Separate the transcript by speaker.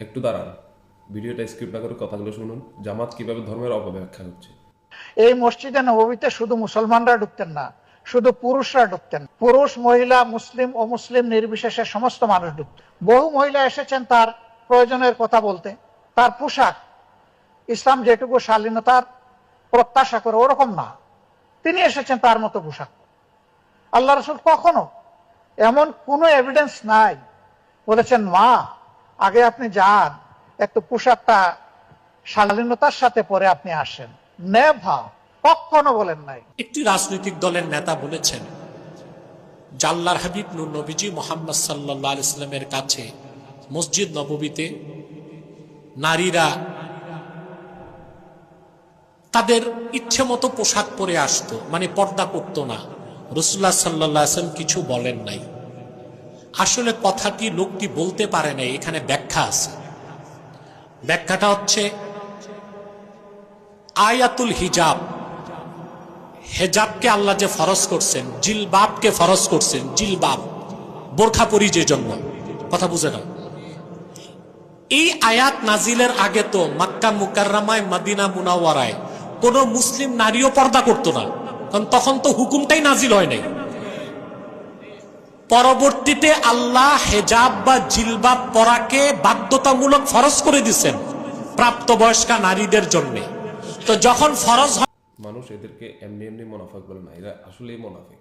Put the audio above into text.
Speaker 1: একটু দাঁড়ান, ভিডিওটা স্কিপ না করে কথাগুলো শুনুন। জামাত কিভাবে ধর্মের অপব্যাখ্যা হচ্ছে।
Speaker 2: এই মসজিদে নববীতে শুধু মুসলমানরা ঢুকতেন না, শুধু পুরুষরা ঢুকতেন। পুরুষ, মহিলা, মুসলিম, অমুসলিম নির্বিশেষে সমস্ত মানুষ ঢুকত। বহু মহিলা এসেছেন তার প্রয়োজনের কথা বলতে। তার পোশাক ইসলাম যেটুকু শালীনতার প্রত্যাশা করে ওরকম না, তিনি এসেছেন তার মতো পোশাক। আল্লাহ রসুল কখনো এমন কোনো এভিডেন্স নাই বলেছেন মা আগে আপনি যান, একটু পোশাকটা শালীনতার সাথে পরে আপনি আসেন। নেভার, কখনো বলেন নাই।
Speaker 3: একটি রাজনৈতিক দলের নেতা বলেছেন যে আল্লাহর হাবিব নূর নবীজি মুহাম্মদ সাল্লাল্লাহু আলাইহি সাল্লামের কাছে মসজিদ নববীতে নারীরা তাদের ইচ্ছে মতো পোশাক পরে আসতো, মানে পর্দা করতো না। রাসূলুল্লাহ সাল্লাল্লাহু আলাইহি ওয়াসাল্লাম কিছু বলেন নাই। আসলে কথাটি লোকটি বলতে পারে নাই, এখানে ব্যাখ্যা আছে। ব্যাখ্যাটা হচ্ছে আয়াতুল হিজাব, হেজাবকে আল্লাহ যে ফরজ করছেন, জিলবাবকে ফরজ করছেন, জিলবাব বোরখা পরি যে জন্য, কথা বুঝে না। এই আয়াত নাজিলের আগে তো মক্কা মুকাররমায়, মদিনা মুনাওয়ারায় কোন মুসলিম নারীও পর্দা করতো না, কারণ তখন তো হুকুমটাই নাজিল হয় নাই। পরবর্তীতে আল্লাহ হেজাব বা জিলবাব পরাকে বাধ্যতামূলক ফরজ করে দিচ্ছেন প্রাপ্তবয়স্কা নারীদের জন্য। তো যখন ফরজ,
Speaker 1: মানুষ এদেরকে এমনি এমনি মুনাফিক বলে না, এরা আসলেই মুনাফিক।